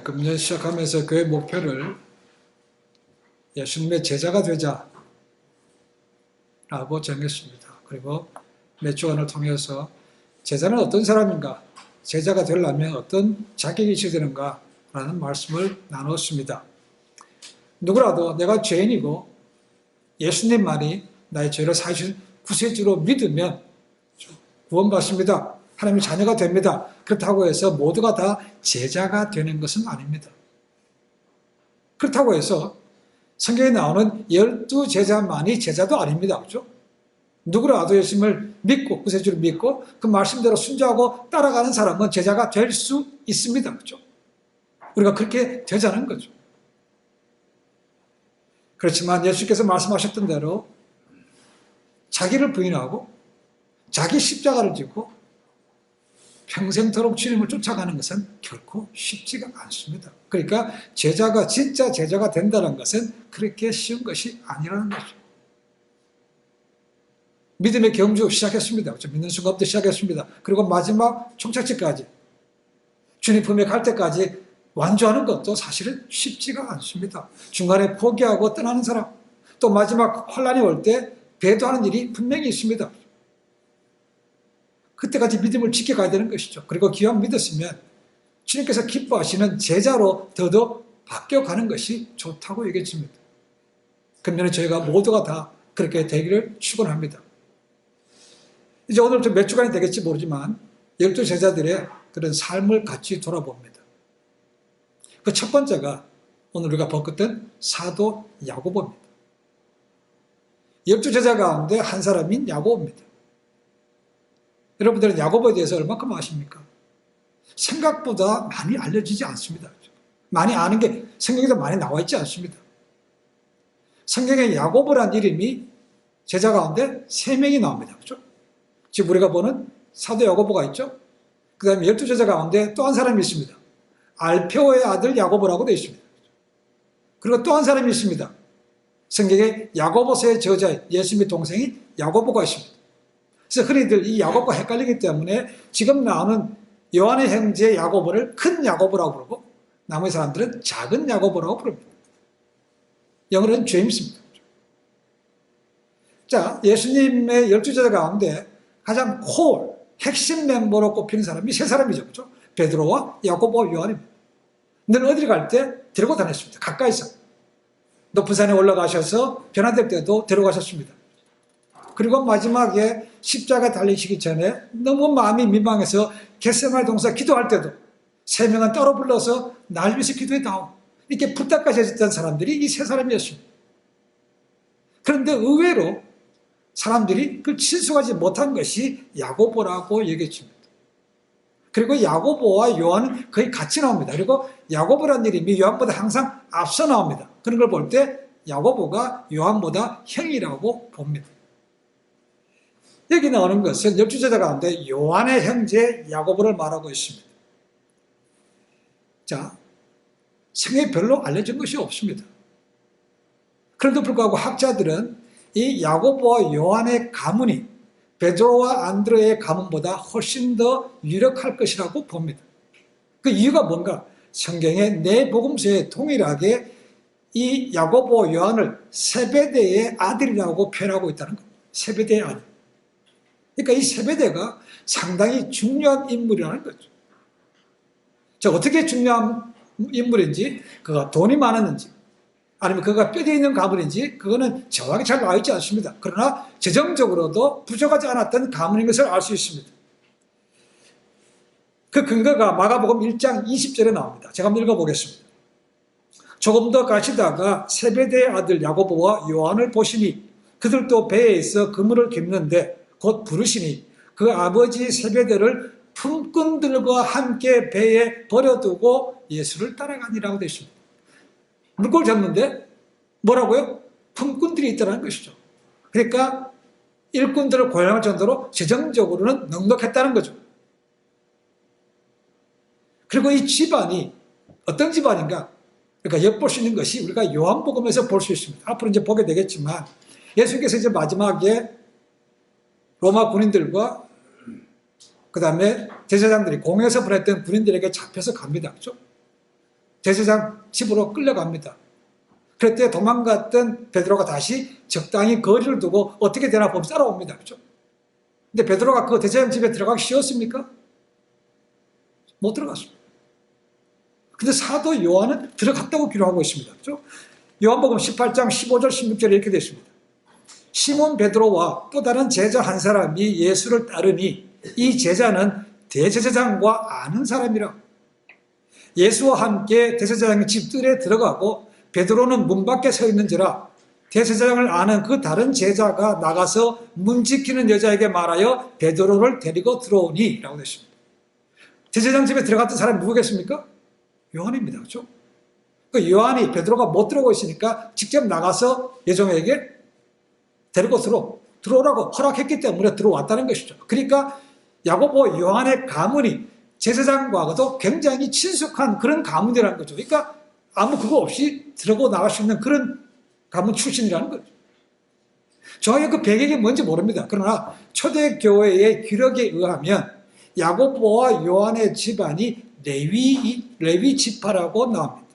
금년 시작하면서 교회 목표를 예수님의 제자가 되자라고 정했습니다. 그리고 몇 주간을 통해서 제자는 어떤 사람인가, 제자가 되려면 어떤 자격이 있어야 되는가라는 말씀을 나눴습니다. 누구라도 내가 죄인이고 예수님만이 나의 죄를 사실 구세주로 믿으면 구원받습니다. 하나님의 자녀가 됩니다. 그렇다고 해서 모두가 다 제자가 되는 것은 아닙니다. 그렇다고 해서 성경에 나오는 12제자만이 제자도 아닙니다. 그렇죠? 누구라도 예수님을 믿고 구세주를 믿고 그 말씀대로 순종하고 따라가는 사람은 제자가 될 수 있습니다. 그렇죠? 우리가 그렇게 되자는 거죠. 그렇지만 예수께서 말씀하셨던 대로 자기를 부인하고 자기 십자가를 지고 평생토록 주님을 쫓아가는 것은 결코 쉽지가 않습니다. 그러니까 제자가 진짜 제자가 된다는 것은 그렇게 쉬운 것이 아니라는 거죠. 믿음의 경주 시작했습니다. 믿는 순간부터 시작했습니다. 그리고 마지막 총착지까지 주님 품에 갈 때까지 완주하는 것도 사실은 쉽지가 않습니다. 중간에 포기하고 떠나는 사람, 또 마지막 환란이 올 때 배도하는 일이 분명히 있습니다. 그때까지 믿음을 지켜가야 되는 것이죠. 그리고 기왕 믿었으면 주님께서 기뻐하시는 제자로 더더욱 바뀌어가는 것이 좋다고 얘기했습니다. 그러면 저희가 모두가 다 그렇게 되기를 축원합니다. 이제 오늘 몇 주간이 되겠지 모르지만 12제자들의 그런 삶을 같이 돌아봅니다. 그 첫 번째가 오늘 우리가 봤던 사도 야고보입니다. 12제자 가운데 한 사람인 야고보입니다. 여러분들은 야고보에 대해서 얼마큼 아십니까? 생각보다 많이 알려지지 않습니다. 많이 아는 게 성경에도 많이 나와 있지 않습니다. 성경에 야고보란 이름이 제자 가운데 3명이 나옵니다. 그렇죠? 지금 우리가 보는 사도 야고보가 있죠? 그 다음에 12제자 가운데 또 한 사람이 있습니다. 알페오의 아들 야고보라고 되어 있습니다. 그리고 또 한 사람이 있습니다. 성경에 야고보서의 저자 예수님의 동생이 야고보가 있습니다. 그래서 흔히들 이 야고보가 헷갈리기 때문에 지금 나오는 요한의 형제 야고보를 큰 야고보라고 부르고 나머지 사람들은 작은 야고보라고 부릅니다. 영어로는 제임스입니다. 자, 예수님의 12제자 가운데 가장 핵심 멤버로 꼽히는 사람이 3사람이죠. 그렇죠? 베드로와 야고보와 요한입니다. 늘 어디를 갈 때 데리고 다녔습니다. 가까이서. 높은 산에 올라가셔서 변화될 때도 데려가셨습니다. 그리고 마지막에 십자가 달리시기 전에 너무 마음이 민망해서 겟세마네 동산 기도할 때도 3명은 따로 불러서 날 위해서 기도했다오. 이렇게 부탁까지 했던 사람들이 이 3사람이었습니다. 그런데 의외로 사람들이 그걸 친숙하지 못한 것이 야고보라고 얘기했습니다. 그리고 야고보와 요한은 거의 같이 나옵니다. 그리고 야고보라는 이름이 요한보다 항상 앞서 나옵니다. 그런 걸 볼 때 야고보가 요한보다 형이라고 봅니다. 여기 나오는 것은 12제자 가운데 요한의 형제 야고보를 말하고 있습니다. 자, 성경에 별로 알려진 것이 없습니다. 그런데도 불구하고 학자들은 이 야고보와 요한의 가문이 베드로와 안드레의 가문보다 훨씬 더 유력할 것이라고 봅니다. 그 이유가 뭔가? 성경의 네 복음서에 동일하게 이 야고보 요한을 세베대의 아들이라고 표현하고 있다는 겁니다. 세베대의 아들. 그러니까 이 세베대가 상당히 중요한 인물이라는 거죠. 자, 어떻게 중요한 인물인지, 그가 돈이 많았는지, 아니면 그가 뼈대 있는 가문인지, 그거는 정확히 잘 나와 있지 않습니다. 그러나 재정적으로도 부족하지 않았던 가문인 것을 알 수 있습니다. 그 근거가 마가복음 1장 20절에 나옵니다. 제가 한번 읽어보겠습니다. 조금 더 가시다가 세베대의 아들 야고보와 요한을 보시니 그들도 배에 있어 그물을 깁는데 곧 부르시니 그 아버지 세베대를 품꾼들과 함께 배에 버려두고 예수를 따라가니라고 되어 있습니다. 물고를 잡는데 뭐라고요? 품꾼들이 있다는 것이죠. 그러니까 일꾼들을 고용할 정도로 재정적으로는 넉넉했다는 거죠. 그리고 이 집안이 어떤 집안인가? 그러니까 엿볼 수 있는 것이 우리가 요한복음에서 볼 수 있습니다. 앞으로 이제 보게 되겠지만 예수께서 이제 마지막에 로마 군인들과 그 다음에 제사장들이 공에서 보냈던 군인들에게 잡혀서 갑니다. 그렇죠? 제사장 집으로 끌려갑니다. 그때 도망갔던 베드로가 다시 적당히 거리를 두고 어떻게 되나 보면 따라옵니다. 그렇죠? 근데 베드로가 그 대제사장 집에 들어가기 쉬웠습니까? 못 들어갔습니다. 근데 사도 요한은 들어갔다고 기록하고 있습니다. 그렇죠? 요한복음 18장 15절 16절에 이렇게 되어 있습니다. 시몬 베드로와 또 다른 제자 한 사람이 예수를 따르니 이 제자는 대제사장과 아는 사람이라. 예수와 함께 대제사장의 집들에 들어가고 베드로는 문 밖에 서 있는지라 대제사장을 아는 그 다른 제자가 나가서 문 지키는 여자에게 말하여 베드로를 데리고 들어오니 라고 했습니다. 대제사장 집에 들어갔던 사람이 누구겠습니까? 요한입니다. 그렇죠? 그 요한이 베드로가 못 들어오고 있으니까 직접 나가서 여종에게 데리고 들어오라고 허락했기 때문에 들어왔다는 것이죠. 그러니까 야고보 요한의 가문이 제사장과도 굉장히 친숙한 그런 가문이라는 거죠. 그러니까 아무 그거 없이 들어고 나갈 수 있는 그런 가문 출신이라는 거죠. 정확히 그 배경이 뭔지 모릅니다. 그러나 초대교회의 기록에 의하면 야고보와 요한의 집안이 레위 지파라고 나옵니다.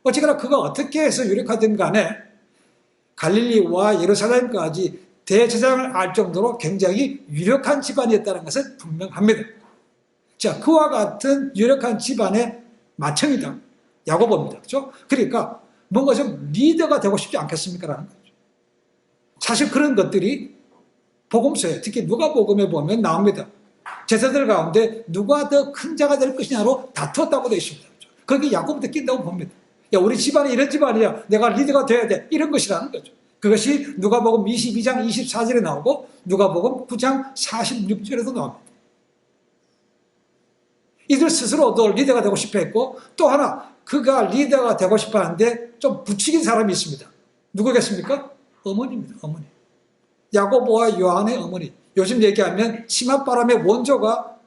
어쨌거나 그가 어떻게 해서 유력하든 간에 갈릴리와 예루살렘까지 대제사장을 알 정도로 굉장히 유력한 집안이었다는 것은 분명합니다. 자, 그와 같은 유력한 집안의 맏형이다. 야고보입니다. 그렇죠? 그러니까 뭔가 좀 리더가 되고 싶지 않겠습니까? 라는 거죠. 사실 그런 것들이 복음서에 특히 누가복음에 보면 나옵니다. 제자들 가운데 누가 더 큰 자가 될 것이냐로 다투었다고 되어 있습니다. 거기 야고보도 낀다고 봅니다. 야, 우리 집안이 이런 집안이야. 내가 리더가 돼야 돼. 이런 것이라는 거죠. 그것이 누가복음 22장 24절에 나오고 누가복음 9장 46절에도 나옵니다. 이들 스스로도 리더가 되고 싶어 했고 또 하나 그가 리더가 되고 싶어 하는데 좀 부추긴 사람이 있습니다. 누구겠습니까? 어머니입니다. 어머니. 야고보와 요한의 어머니. 요즘 얘기하면 치맛바람의 원조가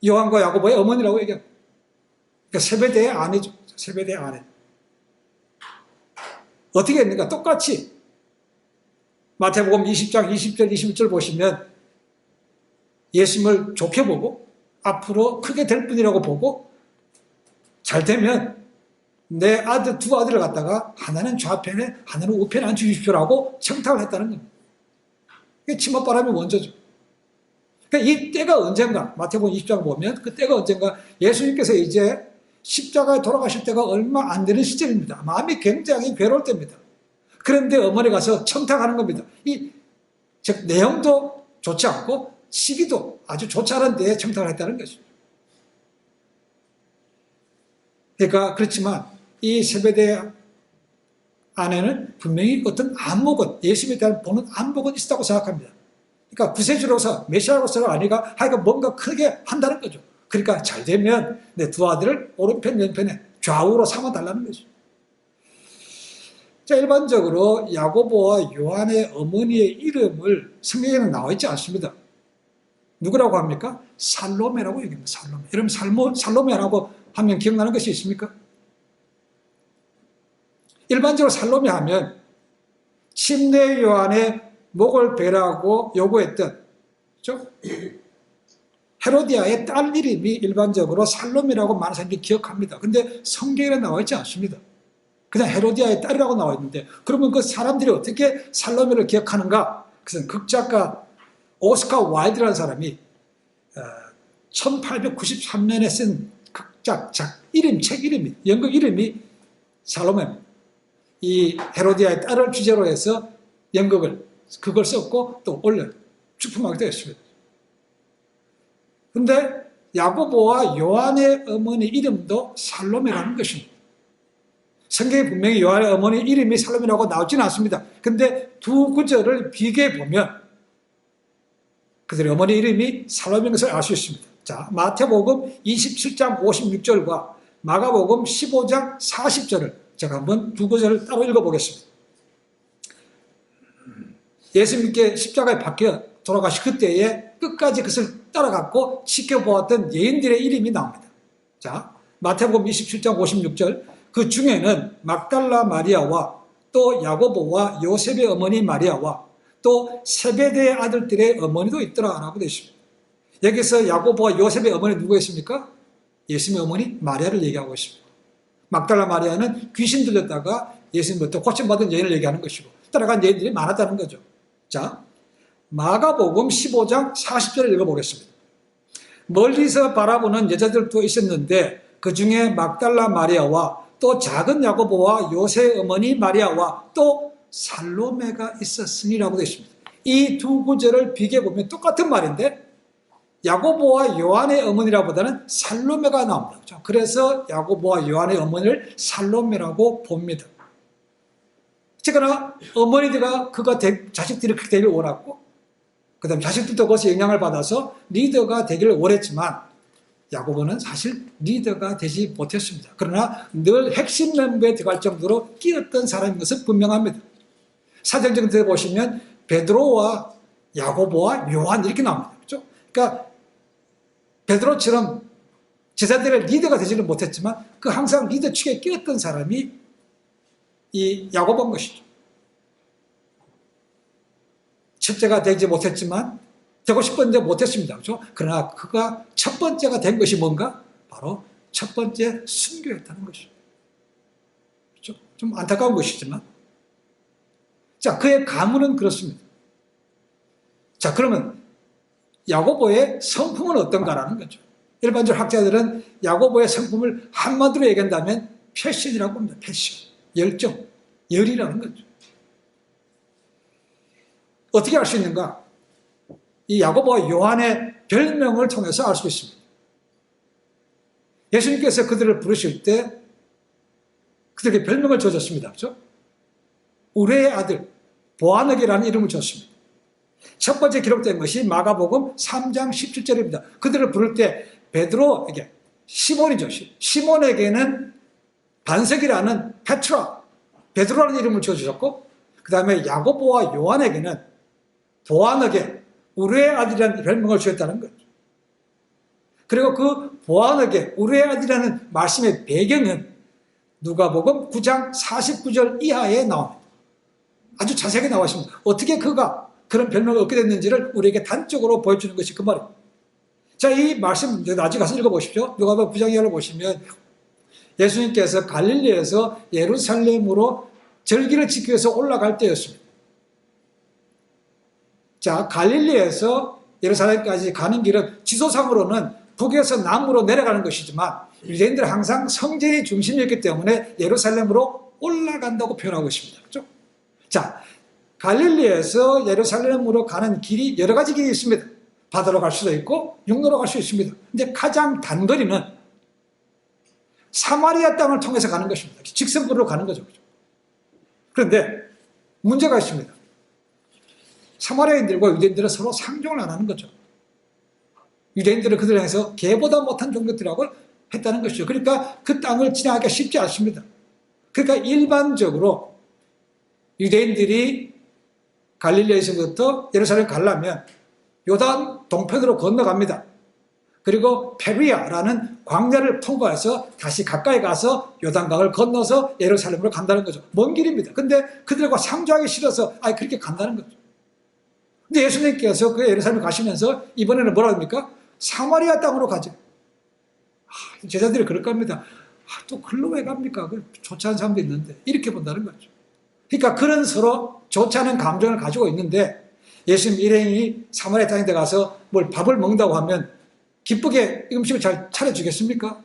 요한과 야고보의 어머니라고 얘기합니다. 그러니까 세베대의 아내죠. 세베대의 아내. 어떻게 했는가? 똑같이 마태복음 20장 20절 21절 보시면 예수님을 좋게 보고 앞으로 크게 될 분이라고 보고 잘 되면 내 아들 두 아들을 갖다가 하나는 좌편에 하나는 우편에 앉혀주십시오라고 청탁을 했다는 겁니다. 이게 치맛바람이 원조죠. 그러니까 이 때가 언젠가 마태복음 20장 보면 그 때가 언젠가 예수님께서 이제 십자가에 돌아가실 때가 얼마 안 되는 시절입니다. 마음이 굉장히 괴로울 때입니다. 그런데 어머니가 가서 청탁하는 겁니다. 즉 내용도 좋지 않고 시기도 아주 좋지 않은 데에 청탁을 했다는 것이죠. 그러니까 그렇지만 이 세베대 아내는 분명히 어떤 안목은 예수님에 대한 보는 안목은 있었다고 생각합니다. 그러니까 구세주로서 메시아로서가 아니가 하여간 뭔가 크게 한다는 거죠. 그러니까 잘 되면 내 두 아들을 오른편 왼편에 좌우로 삼아달라는 거죠. 자, 일반적으로 야고보와 요한의 어머니의 이름을 성경에는 나와 있지 않습니다. 누구라고 합니까? 살로메라고 얘기합니다. 살로메. 여러분 살로메라고 하면 기억나는 것이 있습니까? 일반적으로 살로메 하면 침례 요한의 목을 베라고 요구했던, 그렇죠? 헤로디아의 딸 이름이 일반적으로 살로메라고 많은 사람들이 기억합니다. 근데 성경에 나와 있지 않습니다. 그냥 헤로디아의 딸이라고 나와 있는데 그러면 그 사람들이 어떻게 살로메를 기억하는가? 그것은 극작가 오스카 와일드라는 사람이 1893년에 쓴 극작 책 이름이 연극 이름이 살로메. 이 헤로디아의 딸을 주제로 해서 그걸 썼고 또 올려 출품하게 되었습니다. 그런데 야고보와 요한의 어머니 이름도 살로메라는 것입니다. 성경에 분명히 요한의 어머니 이름이 살로메라고 나오지는 않습니다. 그런데 두 구절을 비교해 보면 그들의 어머니 이름이 살로메인 것을 알 수 있습니다. 자, 마태복음 27장 56절과 마가복음 15장 40절을 제가 한번 두 구절을 따로 읽어보겠습니다. 예수님께 십자가에 박혀 돌아가시 그때에 끝까지 그것을 따라갔고 지켜보았던 예인들의 이름이 나옵니다. 자, 마태복음 27장 56절 그 중에는 막달라 마리아와 또 야고보와 요셉의 어머니 마리아와 또 세베대의 아들들의 어머니도 있더라라고 되어 있습니다. 여기서 야고보와 요셉의 어머니 누구였습니까? 예수님의 어머니 마리아를 얘기하고 있습니다. 막달라 마리아는 귀신 들렸다가 예수님부터 고침받은 여인을 얘기하는 것이고 따라간 여인들이 많았다는 거죠. 자, 마가복음 15장 40절을 읽어보겠습니다. 멀리서 바라보는 여자들도 있었는데 그 중에 막달라 마리아와 또 작은 야고보와 요새의 어머니 마리아와 또 살로메가 있었으니라고 되어 있습니다. 이 두 구절을 비교해보면 똑같은 말인데 야고보와 요한의 어머니라보다는 살로메가 나옵니다. 그래서 야고보와 요한의 어머니를 살로메라고 봅니다. 어쨌거나 어머니들과 자식들이 그렇게 되기를 원했고 그 다음에 자식들도 거기서 영향을 받아서 리더가 되기를 원했지만 야고보는 사실 리더가 되지 못했습니다. 그러나 늘 핵심 멤버에 들어갈 정도로 끼었던 사람인 것은 분명합니다. 사정정들에 보시면 베드로와 야고보와 요한 이렇게 나옵니다. 그렇죠? 그러니까 베드로처럼 제자들의 리더가 되지는 못했지만 그 항상 리더 축에 끼었던 사람이 이 야고보인 것이죠. 첫째가 되지 못했지만 되고 싶었는데 못했습니다. 그렇죠? 그러나 그가 첫 번째가 된 것이 뭔가? 바로 첫 번째 순교였다는 것이죠. 그렇죠? 좀 안타까운 것이지만 자, 그의 가문은 그렇습니다. 자, 그러면 야고보의 성품은 어떤가라는 거죠. 일반적으로 학자들은 야고보의 성품을 한마디로 얘기한다면 패션이라고 합니다. 패션, 열정, 열이라는 거죠. 어떻게 알 수 있는가? 이 야고보와 요한의 별명을 통해서 알 수 있습니다. 예수님께서 그들을 부르실 때 그들에게 별명을 지어줬습니다. 그렇죠? 우레의 아들 보아너게라는 이름을 줬습니다. 첫 번째 기록된 것이 마가복음 3장 17절입니다. 그들을 부를 때 베드로에게 시몬이죠. 시몬에게는 반석이라는 페트라, 베드로라는 이름을 지어주셨고 그 다음에 야고보와 요한에게는 보아너게, 우르의 아들이라는 별명을 주었다는 거죠. 그리고 그 보아너게, 우르의 아들이라는 말씀의 배경은 누가복음 9장 49절 이하에 나옵니다. 아주 자세하게 나와 있습니다. 어떻게 그가 그런 별명을 얻게 됐는지를 우리에게 단적으로 보여주는 것이 그 말입니다. 자, 이 말씀 나중에 가서 읽어보십시오. 누가복음 9장 이하를 보시면 예수님께서 갈릴리에서 예루살렘으로 절기를 지키기 위해서 올라갈 때였습니다. 자, 갈릴리에서 예루살렘까지 가는 길은 지도상으로는 북에서 남으로 내려가는 것이지만 유대인들은 항상 성전이 중심이었기 때문에 예루살렘으로 올라간다고 표현하고 있습니다. 그렇죠? 자, 갈릴리에서 예루살렘으로 가는 길이 여러 가지 길이 있습니다. 바다로 갈 수도 있고 육로로 갈 수 있습니다. 근데 가장 단거리는 사마리아 땅을 통해서 가는 것입니다. 직선거리로 가는 거죠. 그런데 문제가 있습니다. 사마리아인들과 유대인들은 서로 상종을 안 하는 거죠. 유대인들은 그들 향해서 개보다 못한 종교들하고 했다는 것이죠. 그러니까 그 땅을 지나가기가 쉽지 않습니다. 그러니까 일반적으로 유대인들이 갈릴리에서부터 예루살렘 가려면 요단 동편으로 건너갑니다. 그리고 페리아라는 광야를 통과해서 다시 가까이 가서 요단강을 건너서 예루살렘으로 간다는 거죠. 먼 길입니다. 근데 그들과 상주하기 싫어서 그렇게 간다는 거죠. 근데 예수님께서 그 예루살렘에 가시면서 이번에는 뭐라 합니까? 사마리아 땅으로 가죠. 제자들이 그럴 겁니다. 또 글로 왜 갑니까? 좋지 않은 사람도 있는데. 이렇게 본다는 거죠. 그러니까 그런 서로 좋지 않은 감정을 가지고 있는데 예수님 일행이 사마리아 땅에 가서 밥을 먹는다고 하면 기쁘게 음식을 잘 차려주겠습니까?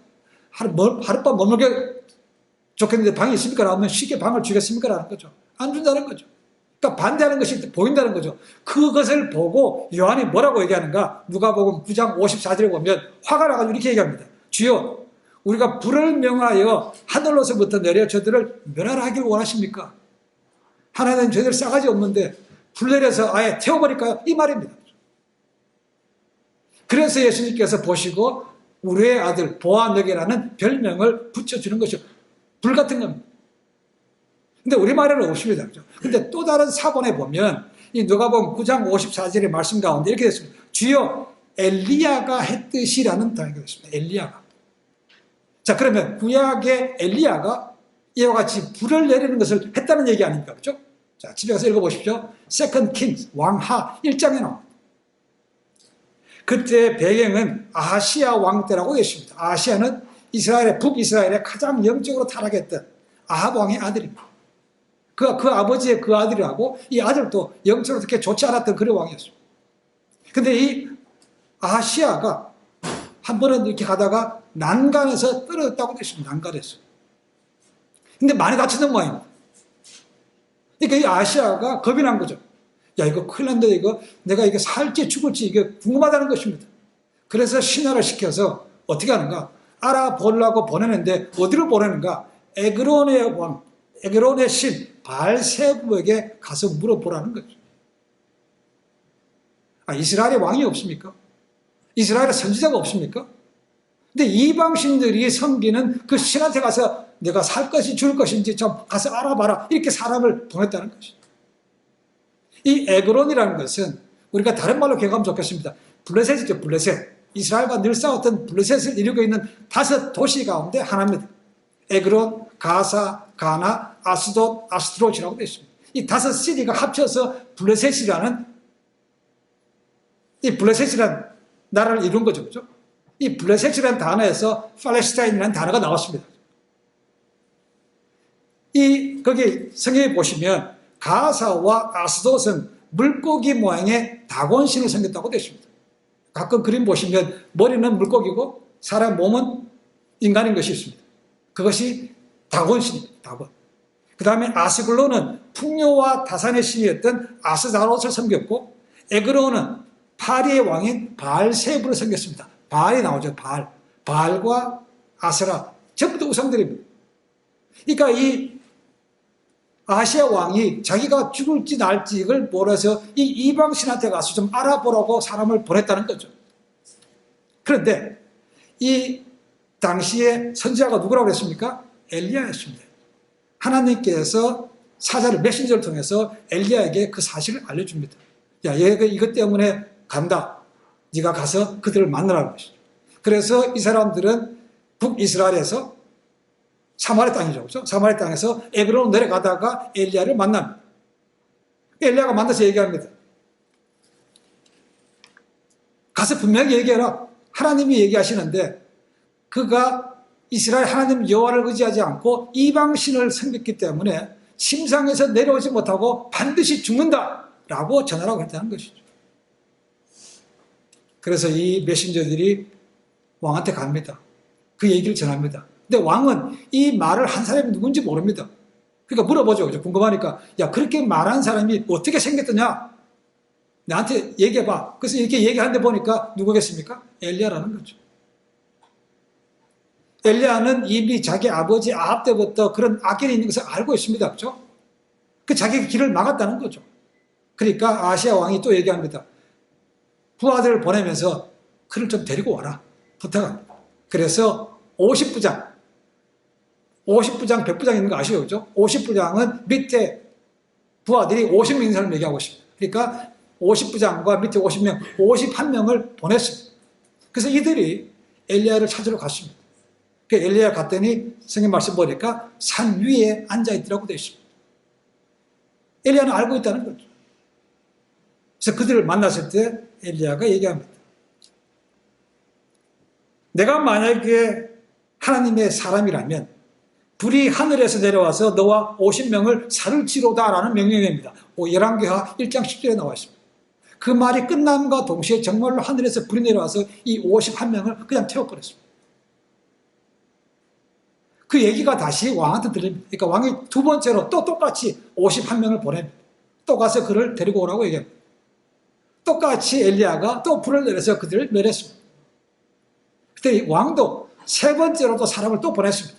하룻밤 머물게 좋겠는데 방이 있습니까? 라면 쉽게 방을 주겠습니까? 라는 거죠. 안 준다는 거죠. 그러니까 반대하는 것이 보인다는 거죠. 그것을 보고 요한이 뭐라고 얘기하는가? 누가복음 9장 54절에 보면 화가 나가지고 이렇게 얘기합니다. 주여, 우리가 불을 명하여 하늘로서부터 내려 저들을 멸하라 원하십니까? 하나는 저희들 싸가지 없는데 불 내려서 아예 태워버릴까요? 이 말입니다. 그래서 예수님께서 보시고 우리의 아들 보아너게라는 별명을 붙여주는 것이죠. 불 같은 겁니다. 근데 우리말에는 없습니다. 근데 또 다른 사본에 보면 이 누가복음 9장 54절의 말씀 가운데 이렇게 됐습니다. 주여 엘리야가 했듯이라는 단어가 있습니다. 엘리야가. 자, 그러면 구약의 엘리야가 이와 같이 불을 내리는 것을 했다는 얘기 아닙니까? 그렇죠? 자, 집에 가서 읽어보십시오. Second Kings 왕하 1장에 나옵니다. 그때 배경은 아하시아 왕 때라고 했습니다. 아하시아는 이스라엘의 북이스라엘의 가장 영적으로 타락했던 아합 왕의 아들입니다. 그 아버지의 그 아들이라고 이 아들도 영적으로 그렇게 좋지 않았던 그런 왕이었습니다. 근데 이 아하시아가 한 번은 이렇게 가다가 난간에서 떨어졌다고 했습니다. 난간에서. 근데 많이 다쳤던 모양입니다. 그러니까 이 아하시아가 겁이 난 거죠. 야, 이거 큰일 난다, 이거. 내가 이거 살지 죽을지 이게 궁금하다는 것입니다. 그래서 신하를 시켜서 어떻게 하는가? 알아보려고 보내는데 어디로 보내는가? 에그론의 왕, 에그론의 신, 바알세부에게 가서 물어보라는 거죠. 이스라엘에 왕이 없습니까? 이스라엘에 선지자가 없습니까? 근데 이방신들이 섬기는 그 신한테 가서 내가 살 것이 죽을 것인지 좀 가서 알아봐라. 이렇게 사람을 보냈다는 것이죠. 이 에그론이라는 것은 우리가 다른 말로 기억하면 좋겠습니다. 블레셋이죠, 블레셋. 이스라엘과 늘 싸웠던 블레셋을 이루고 있는 5 도시 가운데 하나입니다. 에그론, 가사, 가나, 아스돗, 아스트롯이라고 되어 있습니다. 이 5 시리가 합쳐서 블레셋이라는 나라를 이룬 거죠. 그죠? 이 블레셋이라는 단어에서 팔레스타인이라는 단어가 나왔습니다. 거기 성경에 보시면 가사와 아스돗은 물고기 모양의 다곤신을 섬겼다고 되어 있습니다. 가끔 그림 보시면 머리는 물고기고 사람 몸은 인간인 것이 있습니다. 그것이 다곤신입니다. 다곤. 그 다음에 아스글론은 풍요와 다산의 신이었던 아스다롯을 섬겼고, 에그론은 파리의 왕인 바알세부를 섬겼습니다. 바알이 나오죠. 바알과 아세라 전부 다 우상들입니다. 그러니까 이 아시아 왕이 자기가 죽을지 날지 이걸 몰아서 이 이방신한테 가서 좀 알아보라고 사람을 보냈다는 거죠. 그런데 이 당시에 선지자가 누구라고 했습니까? 엘리야였습니다. 하나님께서 사자를 메신저를 통해서 엘리야에게 그 사실을 알려줍니다. 야, 얘가 이것 때문에 간다. 네가 가서 그들을 만나라는 것이죠. 그래서 이 사람들은 북이스라엘에서 사마리 땅이죠. 그렇죠? 사마리 땅에서 에그론으로 내려가다가 엘리야를 만납니다. 엘리야가 만나서 얘기합니다. 가서 분명히 얘기해라. 하나님이 얘기하시는데 그가 이스라엘 하나님 여호와를 의지하지 않고 이방신을 섬겼기 때문에 침상에서 내려오지 못하고 반드시 죽는다라고 전하라고 했다는 것이죠. 그래서 이 메신저들이 왕한테 갑니다. 그 얘기를 전합니다. 근데 왕은 이 말을 한 사람이 누군지 모릅니다. 그러니까 물어보죠. 그죠? 궁금하니까. 야, 그렇게 말한 사람이 어떻게 생겼더냐? 나한테 얘기해봐. 그래서 이렇게 얘기하는데 보니까 누구겠습니까? 엘리야라는 거죠. 엘리야는 이미 자기 아버지 아합 때부터 그런 악연이 있는 것을 알고 있습니다. 그렇죠? 그 자기 길을 막았다는 거죠. 그러니까 아시아 왕이 또 얘기합니다. 부하들을 보내면서 그를 좀 데리고 와라. 부탁합니다. 그래서 50부장, 100부장 있는 거 아시죠? 그죠? 50부장은 밑에 부하들이 50명 있는 사람을 얘기하고 있습니다. 그러니까 50부장과 밑에 50명, 51명을 보냈습니다. 그래서 이들이 엘리야를 찾으러 갔습니다. 그 엘리야 갔더니 성경 말씀 보니까 산 위에 앉아있더라고 되어 있습니다. 엘리야는 알고 있다는 거죠. 그래서 그들을 만났을 때 엘리야가 얘기합니다. 내가 만약에 하나님의 사람이라면 불이 하늘에서 내려와서 너와 50명을 살을지로다라는 명령입니다. 열왕기하 1장 10절에 나와 있습니다. 그 말이 끝남과 동시에 정말로 하늘에서 불이 내려와서 이 51명을 그냥 태워버렸습니다. 그 얘기가 다시 왕한테 들립니다. 그러니까 왕이 2번째로 또 똑같이 51명을 보냅니다. 또 가서 그를 데리고 오라고 얘기합니다. 똑같이 엘리야가 또 불을 내려서 그들을 멸했습니다. 그때 왕도 3번째로도 사람을 또 보냈습니다.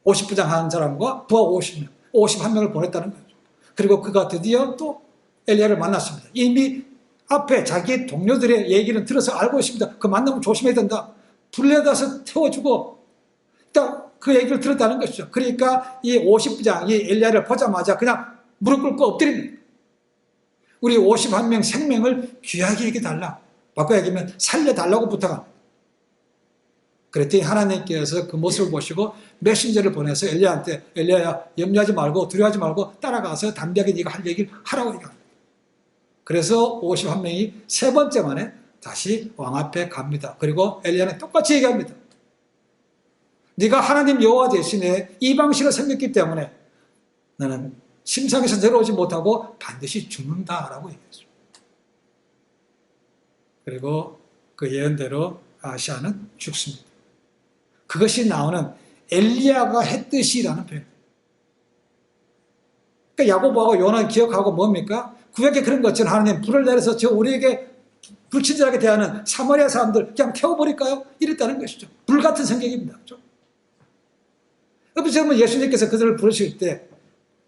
50부장 한 사람과 부하 50명, 51명을 보냈다는 거죠. 그리고 그가 드디어 또 엘리야를 만났습니다. 이미 앞에 자기 동료들의 얘기는 들어서 알고 있습니다. 그 만나면 조심해야 된다. 불려다서 태워주고 딱 그 얘기를 들었다는 것이죠. 그러니까 이 50부장이 엘리야를 보자마자 그냥 무릎 꿇고 엎드립니다. 우리 51명 생명을 귀하게 여겨달라. 바꿔 얘기하면 살려달라고 부탁합니다. 그랬더니 하나님께서 그 모습을 보시고 메신저를 보내서 엘리야한테 엘리야야 염려하지 말고 두려워하지 말고 따라가서 담대하게 네가 할 얘기를 하라고 얘기합니다. 그래서 51명이 3번째 만에 다시 왕 앞에 갑니다. 그리고 엘리야는 똑같이 얘기합니다. 네가 하나님 여호와 대신에 이방신을 섬겼기 때문에 나는 심상에서 내려오지 못하고 반드시 죽는다라고 얘기했습니다. 그리고 그 예언대로 아시아는 죽습니다. 그것이 나오는 엘리야가 했듯이라는 표현입니다. 그러니까 야고보하고 요나는 기억하고 뭡니까? 구약에 그런 것처럼 하나님 불을 내려서 저 우리에게 불친절하게 대하는 사마리아 사람들 그냥 태워버릴까요? 이랬다는 것이죠. 불같은 성격입니다. 그렇죠? 그래서 예수님께서 그들을 부르실 때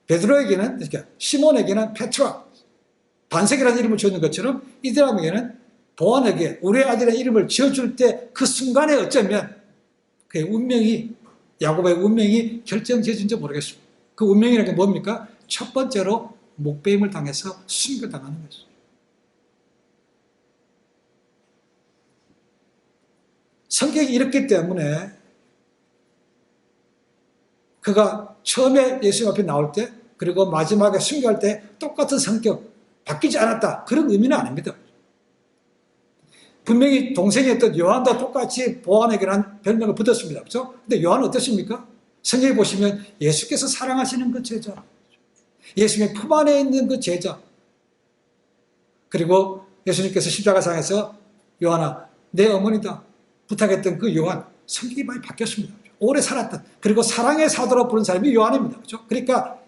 베드로에게는, 그러니까 시몬에게는 페트라, 반석이라는 이름을 지었는 것처럼 이들에게는 보안에게 우리의 아들의 이름을 지어줄 때 그 순간에 어쩌면 그의 운명이, 야곱의 운명이 결정지어진지 모르겠습니다. 그 운명이라는 게 뭡니까? 첫 번째로 목배임을 당해서 순교당하는 것이죠. 성격이 이렇기 때문에 그가 처음에 예수님 앞에 나올 때 그리고 마지막에 순교할 때 똑같은 성격, 바뀌지 않았다. 그런 의미는 아닙니다. 분명히 동생이었던 요한도 똑같이 보안에게는 별명을 붙었습니다. 그렇죠? 근데 요한은 어떻습니까? 성경에 보시면 예수께서 사랑하시는 그 제자, 예수님의 품 안에 있는 그 제자, 그리고 예수님께서 십자가상에서 요한아, 내 어머니다 부탁했던 그 요한, 성격이 많이 바뀌었습니다. 오래 살았던, 그리고 사랑의 사도로 부른 사람이 요한입니다. 그렇죠? 그러니까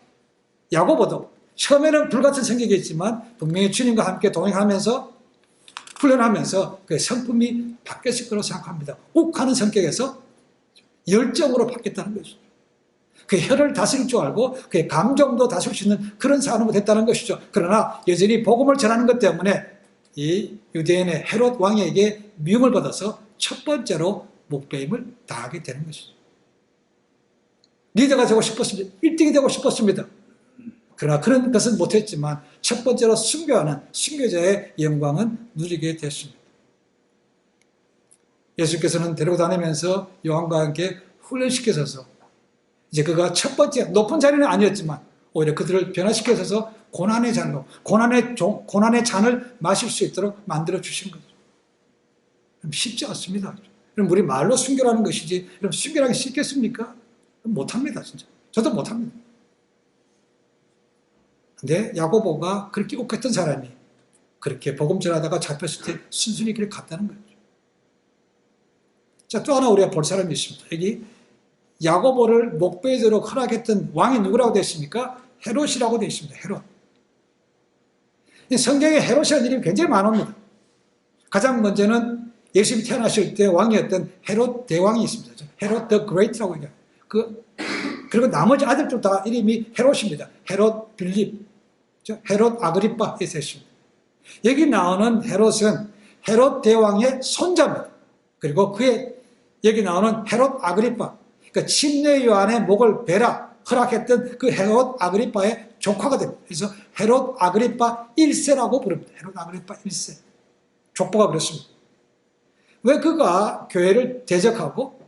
야고보도 처음에는 불같은 성격이었지만 분명히 주님과 함께 동행하면서 훈련하면서 그 성품이 바뀌었을 거라고 생각합니다. 욱하는 성격에서 열정으로 바뀌었다는 것이죠. 그 혀를 다스릴 줄 알고 그 감정도 다스릴 수 있는 그런 사람이 됐다는 것이죠. 그러나 여전히 복음을 전하는 것 때문에 이 유대인의 헤롯 왕에게 미움을 받아서 첫 번째로 목배임을 당하게 되는 것이죠. 리더가 되고 싶었습니다. 1등이 되고 싶었습니다. 그러나 그런 것은 못했지만 첫 번째로 순교하는 순교자의 영광은 누리게 됐습니다. 예수께서는 데리고 다니면서 요한과 함께 훈련시켜서 이제 그가 첫 번째 높은 자리는 아니었지만 오히려 그들을 변화시켜서 고난의 잔으로 고난의 잔을 마실 수 있도록 만들어 주신 거죠. 쉽지 않습니다. 그럼 우리 말로 순교라는 것이지 그럼 순교하기 쉽겠습니까? 못합니다. 진짜. 저도 못합니다. 근데 야고보가 그렇게 욱했던 사람이 그렇게 복음 전하다가 잡혔을 때 순순히 길을 갔다는 거죠. 자, 또 하나 우리가 볼 사람이 있습니다. 여기 야고보를 목배이도록 허락했던 왕이 누구라고 되어 있습니까? 헤롯이라고 되어 있습니다. 헤롯. 성경에 헤롯이라는 이름이 굉장히 많습니다. 가장 먼저는 예수님이 태어나실 때 왕이었던 헤롯 대왕이 있습니다. 헤롯 더 그레이트라고 얘기해요. 그리고 나머지 아들들 다 이름이 헤롯입니다. 헤롯 빌립, 헤롯 아그리파 있었습니다. 여기 나오는 헤롯은 헤롯 대왕의 손자입니다. 그리고 그의 여기 나오는 헤롯 아그리파, 그러니까 침례 요한의 목을 베라 허락했던 그 헤롯 아그리파의 조카가 됩니다. 그래서 헤롯 아그리파 1세라고 부릅니다. 헤롯 아그리파 1세. 족보가 그렇습니다. 왜 그가 교회를 대적하고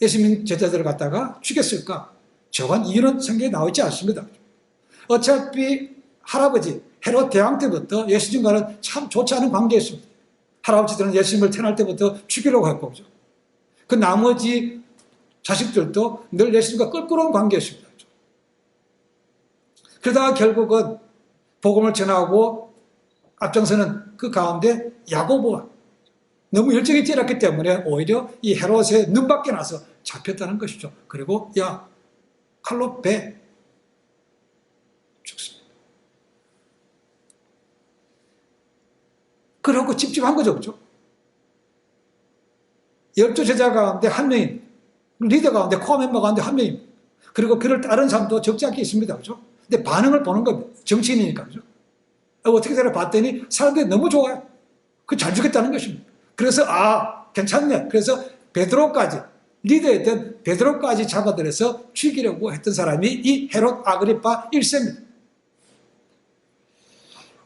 예수님 제자들을 갖다가 죽였을까? 저건 이유는 성경에 나와 있지 않습니다. 어차피 할아버지 헤롯 대왕 때부터 예수님과는 참 좋지 않은 관계였습니다. 할아버지들은 예수님을 태어날 때부터 죽이려고 했고, 그죠? 그 나머지 자식들도 늘 예수님과 껄끄러운 관계였습니다. 그러다가 결국은 복음을 전하고 앞장서는 그 가운데 야고보가 너무 열정이 뛰어났기 때문에 오히려 이 헤롯의 눈밖에 나서 잡혔다는 것이죠. 그리고 야, 칼로 배 죽습니다. 그러고 찝찝한 거죠. 그렇죠? 12제자 가운데 한 명인, 리더 가운데 코어 멤버 가운데 한 명입니다. 그리고 그를 따른 사람도 적지 않게 있습니다. 그렇죠? 근데 반응을 보는 겁니다. 정치인이니까. 그렇죠? 어떻게 되나 봤더니 사람들이 너무 좋아요. 그 잘 죽였다는 것입니다. 그래서 괜찮네. 그래서 베드로까지, 리더였던 베드로까지 잡아들여서 죽이려고 했던 사람이 이 헤롯 아그리파 1세입니다.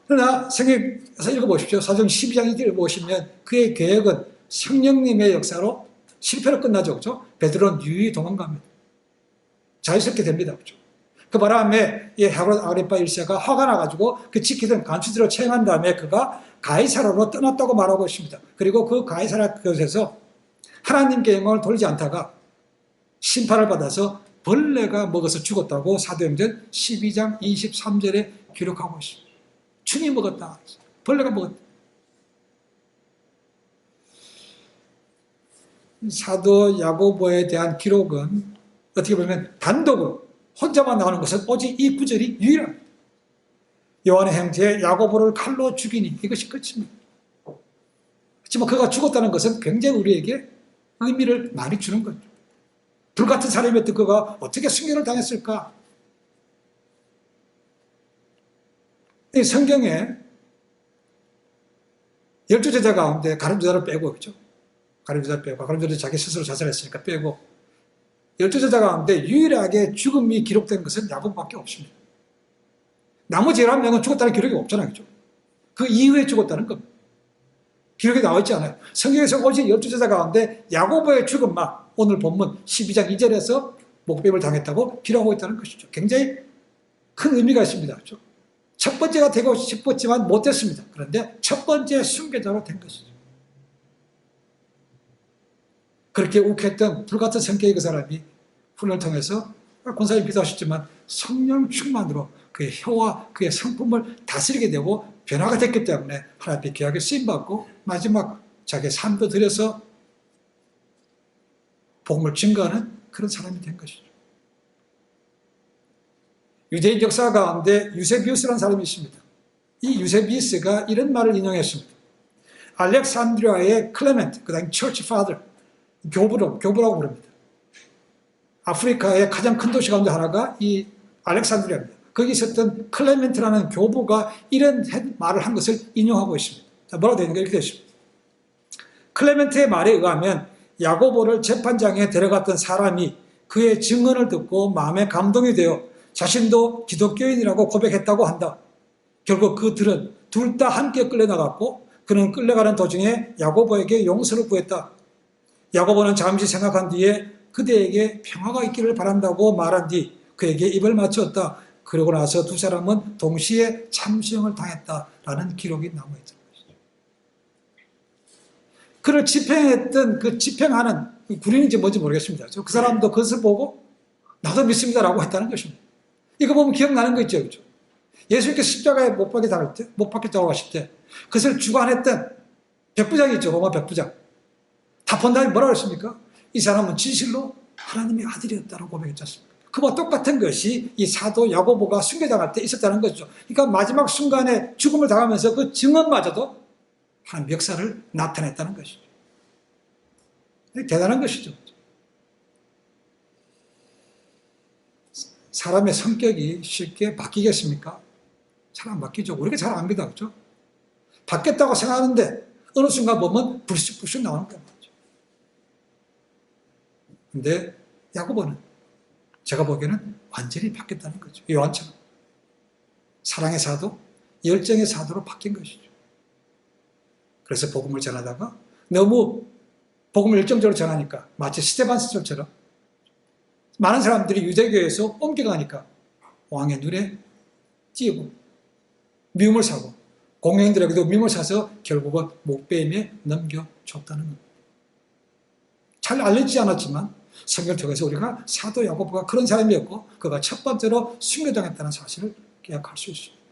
그러나 성경에서 읽어보십시오. 사도행 12장 읽어보시면 그의 계획은 성령님의 역사로 실패로 끝나죠. 그렇죠? 베드로는 유유히 도망갑니다. 자유스럽게 됩니다. 그렇죠? 그 바람에 이 헤롯 아그리파 1세가 화가 나가지고 그 지키던 간수들을 체행한 다음에 그가 가이사라로 떠났다고 말하고 있습니다. 그리고 그 가이사라 그곳에서 하나님께 영광을 돌리지 않다가 심판을 받아서 벌레가 먹어서 죽었다고 사도행전 12장 23절에 기록하고 있습니다. 충이 먹었다. 벌레가 먹었다. 사도 야고보에 대한 기록은 어떻게 보면 단독으로 혼자만 나오는 것은 오직 이 구절이 유일합니다. 요한의 형제 야고보를 칼로 죽이니 이것이 끝입니다. 하지만 그가 죽었다는 것은 굉장히 우리에게 의미를 많이 주는 거죠. 불같은 사람이었던 그가 어떻게 순교를 당했을까? 이 성경에 12제자 가운데 가룟유다를 빼고 그죠? 가룟유다 빼고 가룟유다 자기 스스로 자살했으니까 빼고 12제자 가운데 유일하게 죽음이 기록된 것은 야고보밖에 없습니다. 나머지 11명은 죽었다는 기록이 없잖아요. 그죠? 그 이후에 죽었다는 겁니다. 기록이 나와 있지 않아요. 성경에서 오직 12제자 가운데 야고보의 죽음만 오늘 본문 12장 2절에서 목배임을 당했다고 기록하고 있다는 것이죠. 굉장히 큰 의미가 있습니다. 그죠? 첫 번째가 되고 싶었지만 못됐습니다. 그런데 첫 번째 순교자로 된 것이죠. 그렇게 욱했던 불같은 성격의 그 사람이 훈련을 통해서 권사님 기도하셨지만 성령 충만으로 그의 혀와 그의 성품을 다스리게 되고 변화가 됐기 때문에 하나님의 귀하게 쓰임받고 마지막 자기의 삶도 들여서 복음을 증거하는 그런 사람이 된 것이죠. 유대인 역사 가운데 유세비우스라는 사람이 있습니다. 이 유세비우스가 이런 말을 인용했습니다. 알렉산드리아의 클레멘트, 그 다음에 처치 파더, 교부라고 부릅니다. 아프리카의 가장 큰 도시 가운데 하나가 이 알렉산드리아입니다. 거기 있었던 클레멘트라는 교부가 이런 말을 한 것을 인용하고 있습니다. 자, 뭐라고 되어 있는 게 이렇게 되어 있습니다. 클레멘트의 말에 의하면 야고보를 재판장에 데려갔던 사람이 그의 증언을 듣고 마음에 감동이 되어 자신도 기독교인이라고 고백했다고 한다. 결국 그들은 둘 다 함께 끌려나갔고 그는 끌려가는 도중에 야고보에게 용서를 구했다. 야고보는 잠시 생각한 뒤에 그대에게 평화가 있기를 바란다고 말한 뒤 그에게 입을 맞추었다. 그러고 나서 두 사람은 동시에 참수형을 당했다라는 기록이 남아있는 것이죠. 그를 집행했던 그 집행하는 군인인지 뭔지 모르겠습니다. 그 사람도 그것을 보고 나도 믿습니다라고 했다는 것입니다. 이거 보면 기억나는 거 있죠. 그렇죠? 예수님께서 십자가에 못 박혔다고 하실 때 그것을 주관했던 백부장이 있죠. 로마 백부장. 다 본 다음에 뭐라고 했습니까? 이 사람은 진실로 하나님의 아들이었다고 고백했지 않습니까? 그와 똑같은 것이 이 사도 야고보가 순교당할 때 있었다는 거죠. 그러니까 마지막 순간에 죽음을 당하면서 그 증언마저도 하나님 역사를 나타냈다는 것이죠. 대단한 것이죠. 사람의 성격이 쉽게 바뀌겠습니까? 잘 안 바뀌죠. 우리가 잘 압니다. 그렇죠? 바뀌었다고 생각하는데 어느 순간 보면 불쑥불쑥 나오는 거죠. 근데 야고보는 제가 보기에는 완전히 바뀌었다는 거죠. 요한처럼. 사랑의 사도, 열정의 사도로 바뀐 것이죠. 그래서 복음을 전하다가 너무 복음을 열정적으로 전하니까 마치 스테반스처럼 많은 사람들이 유대교에서 옮겨가니까 왕의 눈에 띄고 미움을 사고 공회인들에게도 미움을 사서 결국은 목배임에 넘겨줬다는 겁니다. 잘 알려지지 않았지만 성경을 통해서 우리가 사도 야고보가 그런 사람이었고 그가 첫 번째로 순교당했다는 사실을 기억할 수 있습니다.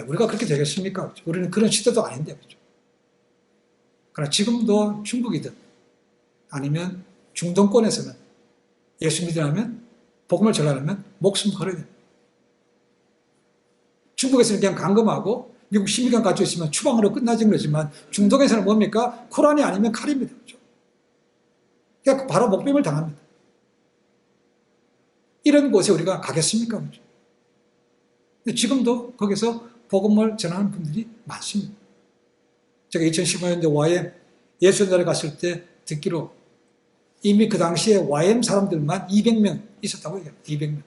우리가 그렇게 되겠습니까? 우리는 그런 시대도 아닌데. 그렇죠? 그러나 지금도 중국이든 아니면 중동권에서는 예수 믿으려면 복음을 전하려면 목숨 걸어야 됩니다. 중국에서는 그냥 감금하고 미국 시민권 가지고 있으면 추방으로 끝나진 거지만 중동에서는 뭡니까? 코란이 아니면 칼입니다. 그렇죠? 그러니까 바로 목배임을 당합니다. 이런 곳에 우리가 가겠습니까? 그렇죠? 근데 지금도 거기서 복음을 전하는 분들이 많습니다. 제가 2015년도에 YM 예수전달에 갔을 때 듣기로 이미 그 당시에 YM 사람들만 200명 있었다고 얘기합니다. 200명.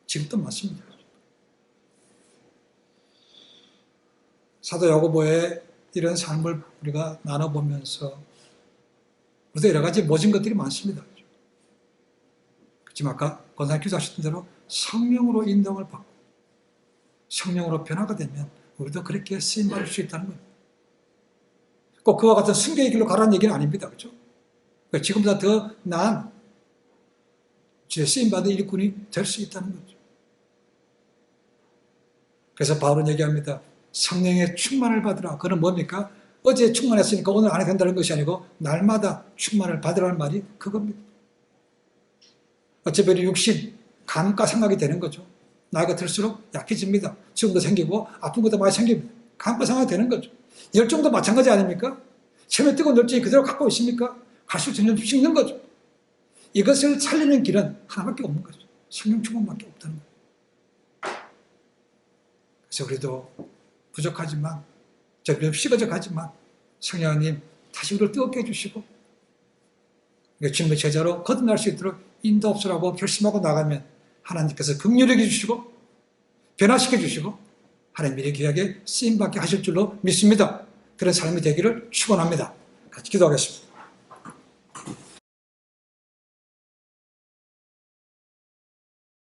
지금도 많습니다. 사도 야고보의 이런 삶을 우리가 나눠보면서 우리도 여러 가지 모진 것들이 많습니다. 그렇지만 아까 권사님 기도하셨던 대로 성령으로 인도를 받고 성령으로 변화가 되면 우리도 그렇게 쓰임받을 수 있다는 거예요. 꼭 그와 같은 순교의 길로 가라는 얘기는 아닙니다. 그렇죠? 지금보다 더 나은 쓰임받은 일꾼이 될 수 있다는 거죠. 그래서 바울은 얘기합니다. 성령의 충만을 받으라. 그건 뭡니까? 어제 충만했으니까 오늘 안 해도 된다는 것이 아니고 날마다 충만을 받으라는 말이 그겁니다. 어차피 우리 육신, 감과 생각이 되는 거죠. 나이가 들수록 약해집니다. 지금도 생기고 아픈 것도 많이 생깁니다. 감과 생각이 되는 거죠. 열정도 마찬가지 아닙니까? 처음에 뜨거운 열정이 그대로 갖고 있습니까? 갈수록 점점 식는 거죠. 이것을 살리는 길은 하나밖에 없는 거죠. 성령 충만밖에 없다는 거예요. 그래서 우리도 부족하지만, 저희도 시거적하지만 성령님 다시 우리를 뜨겁게 해주시고 주님의 제자로 거듭날 수 있도록 인도하옵소서라고 결심하고 나가면 하나님께서 긍휼히 여겨주시고 변화시켜 주시고 하나님 미래 귀하게 쓰임받게 하실 줄로 믿습니다. 그런 삶이 되기를 축원합니다. 같이 기도하겠습니다.